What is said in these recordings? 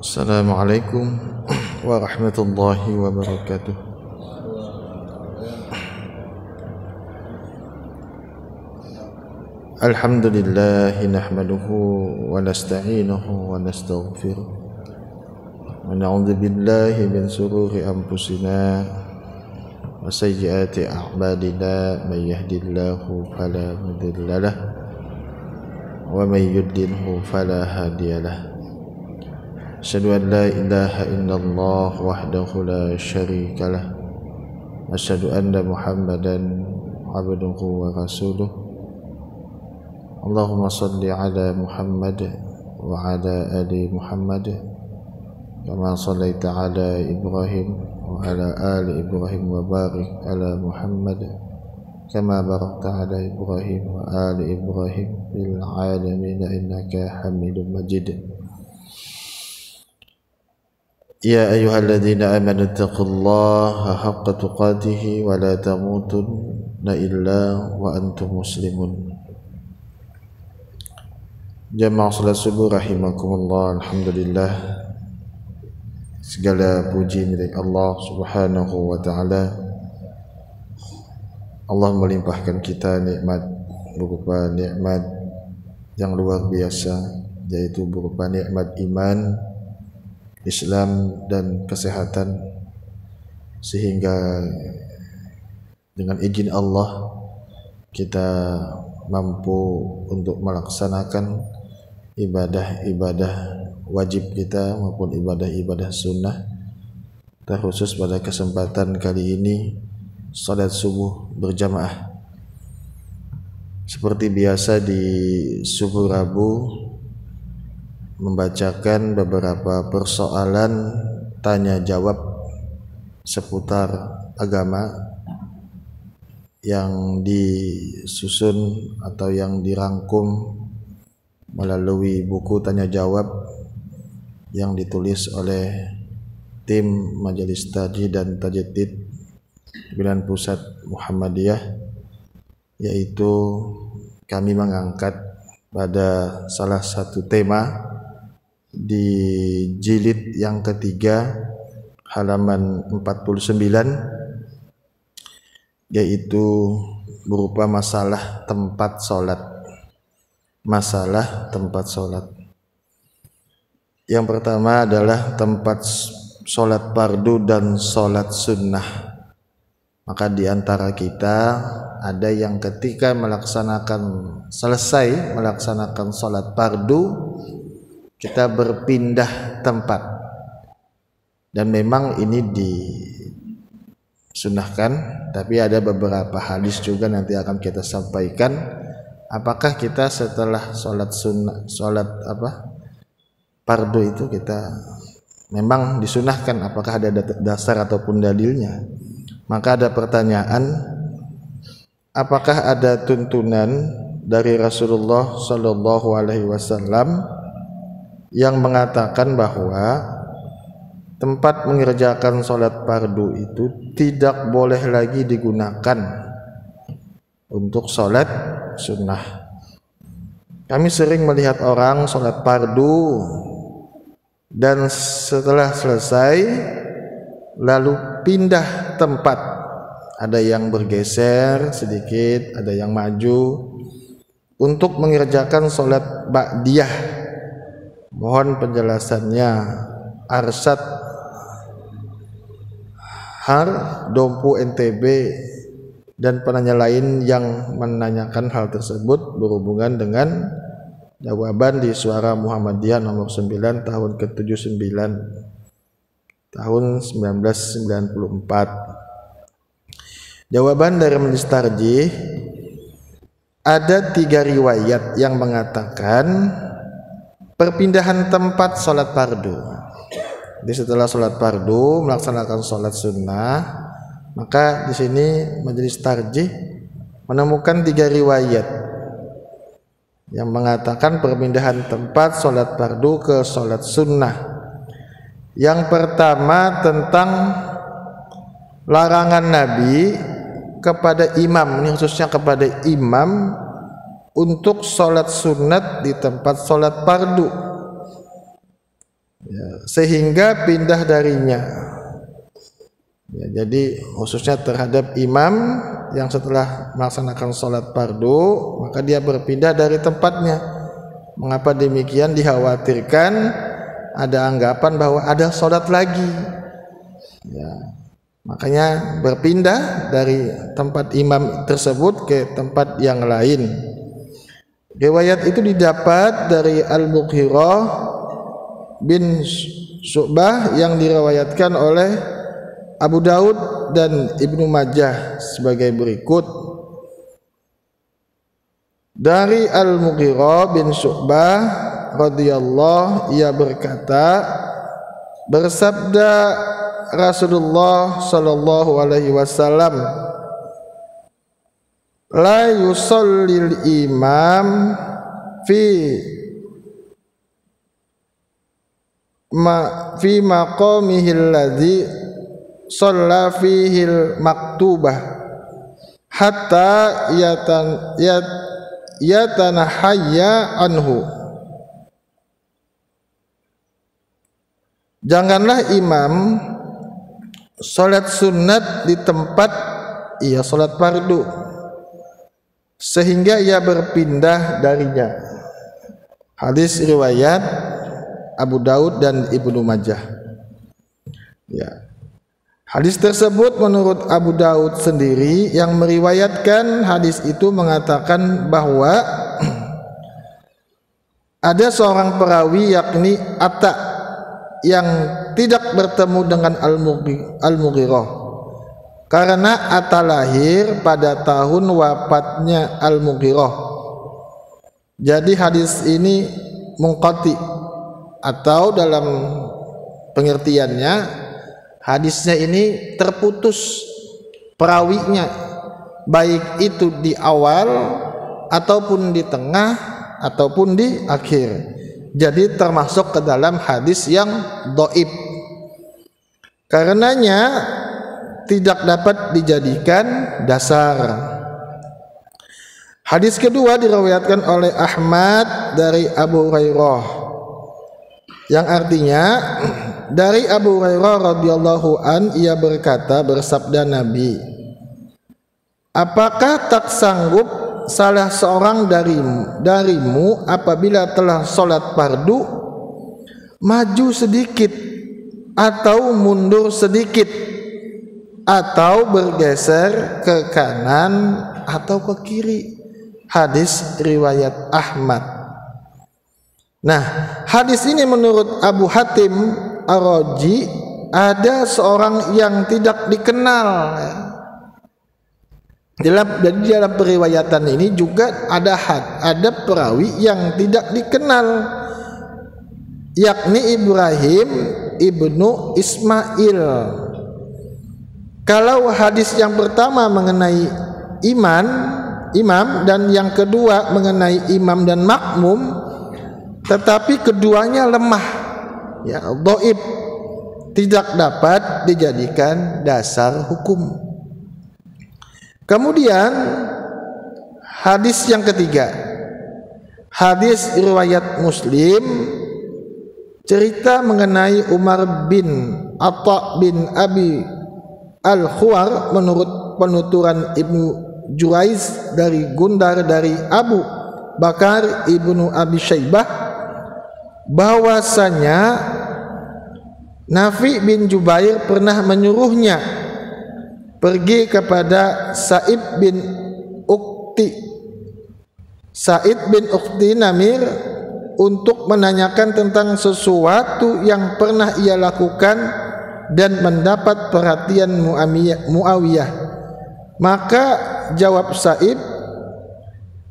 Assalamualaikum warahmatullahi wabarakatuh. Alhamdulillah nahmaduhu wa nasta'inuhu wa nastaghfiruh wa na'udzu billahi min shururi anfusina wa sayyiati a'malina may yahdihillahu fala mudilla lahu wa may yudlilhu fala hadiya lahu. Asyhadu an la ilaha illallah wahdahu la syarika lah. Asyhadu anna Muhammadan abduhu wa rasuluh. Allahumma salli ala Muhammad wa ala ali Muhammad kama sallaita ala Ibrahim wa ala ali Ibrahim wa barik ala Muhammad kama barakta ala Ibrahim wa ali Ibrahim fil alamin innaka Hamidum Majid. Ya ayyuhalladzina amanu taqullaha haqqa tuqatih wa la tamutunna illa wa antum muslimun. Jamaah salat subuh rahimakumullah. Alhamdulillah, segala puji milik Allah Subhanahu wa taala. Allah melimpahkan kita nikmat berupa nikmat yang luar biasa, yaitu berupa nikmat iman, Islam dan kesehatan, sehingga dengan izin Allah kita mampu untuk melaksanakan ibadah-ibadah wajib kita maupun ibadah-ibadah sunnah. Terkhusus pada kesempatan kali ini salat subuh berjamaah. Seperti biasa di subuh Rabu membacakan beberapa persoalan tanya jawab seputar agama yang disusun atau yang dirangkum melalui buku tanya jawab yang ditulis oleh tim Majelis Tajid dan Tajdid Pimpinan Pusat Muhammadiyah, yaitu kami mengangkat pada salah satu tema di jilid yang ketiga halaman 49, yaitu berupa masalah tempat sholat. Masalah tempat sholat. Yang pertama adalah tempat sholat fardu dan sholat sunnah. Maka di antara kita ada yang ketika selesai melaksanakan sholat fardu, kita berpindah tempat, dan memang ini disunahkan. Tapi ada beberapa hadis juga nanti akan kita sampaikan. Apakah kita setelah sholat fardu itu kita memang disunahkan? Apakah ada dasar ataupun dalilnya? Maka ada pertanyaan, apakah ada tuntunan dari Rasulullah Sallallahu Alaihi Wasallam yang mengatakan bahwa tempat mengerjakan sholat fardu itu tidak boleh lagi digunakan untuk sholat sunnah? Kami sering melihat orang sholat fardu dan setelah selesai lalu pindah tempat. Ada yang bergeser sedikit, ada yang maju untuk mengerjakan sholat ba'diyah. Mohon penjelasannya. Arsyad Har Dompu NTB dan penanya lain yang menanyakan hal tersebut berhubungan dengan jawaban di Suara Muhammadiyah nomor 9 tahun ke-79 tahun 1994. Jawaban dari Majelis Tarjih, ada 3 riwayat yang mengatakan perpindahan tempat sholat fardu. Jadi setelah sholat fardu melaksanakan sholat sunnah, maka di sini Majelis Tarjih menemukan 3 riwayat yang mengatakan perpindahan tempat sholat fardu ke sholat sunnah. Yang pertama tentang larangan Nabi kepada imam, ini khususnya kepada imam, untuk sholat sunat di tempat sholat fardu. ya, sehingga pindah darinya. Ya, jadi khususnya terhadap imam yang setelah melaksanakan sholat fardu maka dia berpindah dari tempatnya. Mengapa demikian? Dikhawatirkan ada anggapan bahwa ada sholat lagi. Ya, makanya berpindah dari tempat imam tersebut ke tempat yang lain. Riwayat itu didapat dari Al-Mughirah bin Syu'bah yang diriwayatkan oleh Abu Daud dan Ibnu Majah sebagai berikut. Dari Al-Mughirah bin Syu'bah radhiyallahu, ia berkata, bersabda Rasulullah sallallahu alaihi wasallam, la yusallil imam fi maqamihi alladhi shalla fihi al-maktubah hatta yatanahayya anhu. Janganlah imam salat sunat di tempat ia salat fardu sehingga ia berpindah darinya. Hadis riwayat Abu Daud dan Ibnu Majah. Ya. Hadis tersebut menurut Abu Daud sendiri yang meriwayatkan hadis itu mengatakan bahwa ada seorang perawi yakni Atta yang tidak bertemu dengan Al-Mughirah karena Atta lahir pada tahun wafatnya Al-Mughirah. Jadi hadis ini munqati, atau dalam pengertiannya hadisnya ini terputus perawinya, baik itu di awal ataupun di tengah ataupun di akhir. Jadi termasuk ke dalam hadis yang dhaif. Karenanya tidak dapat dijadikan dasar. Hadis kedua diriwayatkan oleh Ahmad dari Abu Hurairah, yang artinya dari Abu Hurairah radhiyallahu an, ia berkata, bersabda Nabi, apakah tak sanggup salah seorang darimu apabila telah sholat fardu maju sedikit atau mundur sedikit atau bergeser ke kanan atau ke kiri? Hadis riwayat Ahmad. Nah, hadis ini menurut Abu Hatim Ar-Razi ada seorang yang tidak dikenal. Dalam periwayatan ini juga ada perawi yang tidak dikenal, yakni Ibrahim ibnu Ismail. Kalau hadis yang pertama mengenai imam dan yang kedua mengenai imam dan makmum, tetapi keduanya lemah, ya, dhaif, tidak dapat dijadikan dasar hukum. Kemudian hadis yang ketiga, hadis riwayat Muslim, cerita mengenai Umar bin Atha bin Abi Al-Khuwar menurut penuturan Ibnu Juraiz dari Gundar dari Abu Bakar Ibnu Abi Syaibah bahwasanya Nafi bin Jubair pernah menyuruhnya pergi kepada Sa'id bin Ukhti Namir untuk menanyakan tentang sesuatu yang pernah ia lakukan dan mendapat perhatian Muawiyah. Maka jawab Sa'id,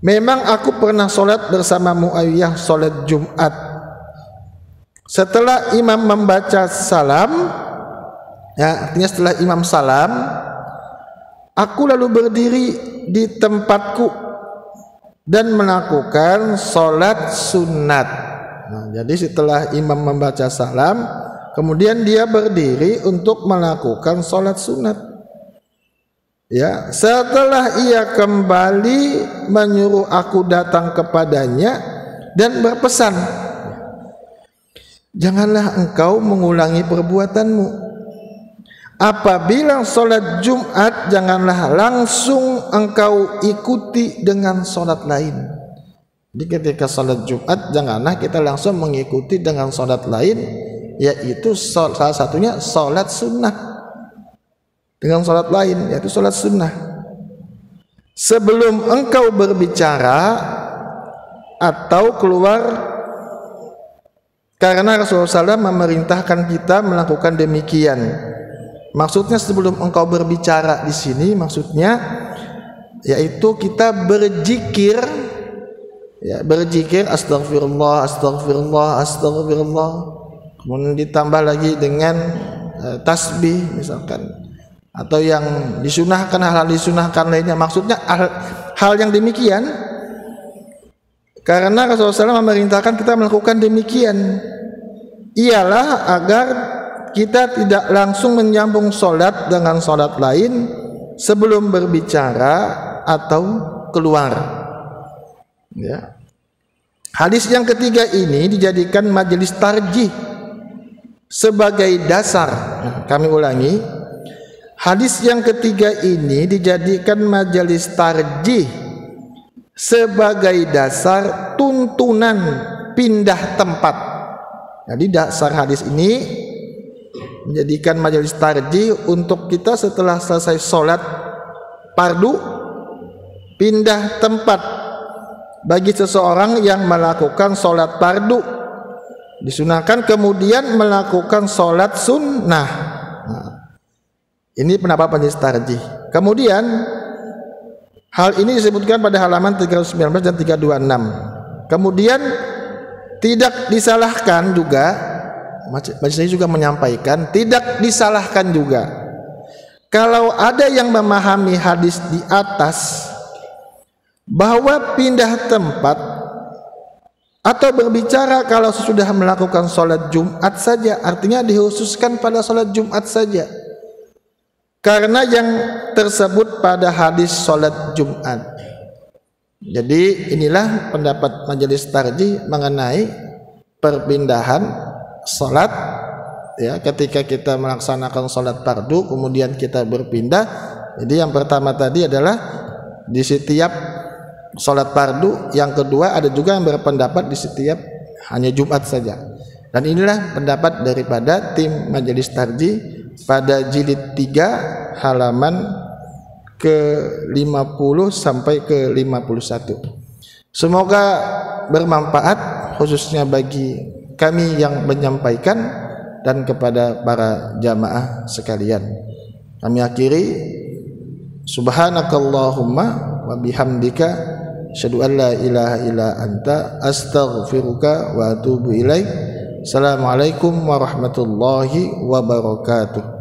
memang aku pernah sholat bersama Muawiyah sholat Jumat. Setelah imam membaca salam, ya, artinya setelah imam salam, aku lalu berdiri di tempatku dan melakukan sholat sunat. Nah, jadi setelah imam membaca salam, kemudian dia berdiri untuk melakukan sholat sunat. Ya, setelah ia kembali menyuruh aku datang kepadanya dan berpesan, janganlah engkau mengulangi perbuatanmu. Apabila sholat Jumat, janganlah langsung engkau ikuti dengan sholat lain. Jadi ketika sholat Jumat, janganlah kita langsung mengikuti dengan sholat lain, yaitu salah satunya sholat sunnah. Dengan sholat lain, yaitu sholat sunnah. Sebelum engkau berbicara atau keluar, karena Rasulullah SAW memerintahkan kita melakukan demikian. Maksudnya sebelum engkau berbicara di sini, maksudnya yaitu kita berzikir, ya, berzikir astagfirullah, astagfirullah, astagfirullah. Kemudian ditambah lagi dengan tasbih misalkan, atau yang disunahkan, hal-hal disunahkan lainnya. Maksudnya hal yang demikian, karena Rasulullah SAW memerintahkan kita melakukan demikian, ialah agar kita tidak langsung menyambung sholat dengan sholat lain sebelum berbicara atau keluar. Ya. Hadis yang ketiga ini dijadikan majelis tarjih sebagai dasar. Nah, kami ulangi, hadis yang ketiga ini dijadikan majelis tarjih sebagai dasar tuntunan pindah tempat. Jadi dasar hadis ini menjadikan majelis tarjih untuk kita setelah selesai sholat fardu pindah tempat. Bagi seseorang yang melakukan sholat fardu, disunahkan kemudian melakukan sholat sunnah. Nah, ini pendapat majelis tarjih. Kemudian hal ini disebutkan pada halaman 319 dan 326. Kemudian tidak disalahkan juga, majelis ini juga menyampaikan, tidak disalahkan juga kalau ada yang memahami hadis di atas bahwa pindah tempat atau berbicara kalau sesudah melakukan sholat Jumat saja, artinya dikhususkan pada sholat Jumat saja, karena yang tersebut pada hadis sholat Jumat. Jadi inilah pendapat majelis tarjih mengenai perpindahan sholat, ya, ketika kita melaksanakan sholat fardu kemudian kita berpindah. Jadi yang pertama tadi adalah di setiap sholat fardu, yang kedua ada juga yang berpendapat di setiap hanya Jumat saja. Dan inilah pendapat daripada tim majelis tarjih pada jilid 3 halaman ke-50 sampai ke-51. Semoga bermanfaat khususnya bagi kami yang menyampaikan dan kepada para jamaah sekalian. Kami akhiri, subhanakallahumma wa bihamdika asyhadu an la ilaha illa anta astaghfiruka wa atubu ilaik. Assalamualaikum warahmatullahi wabarakatuh.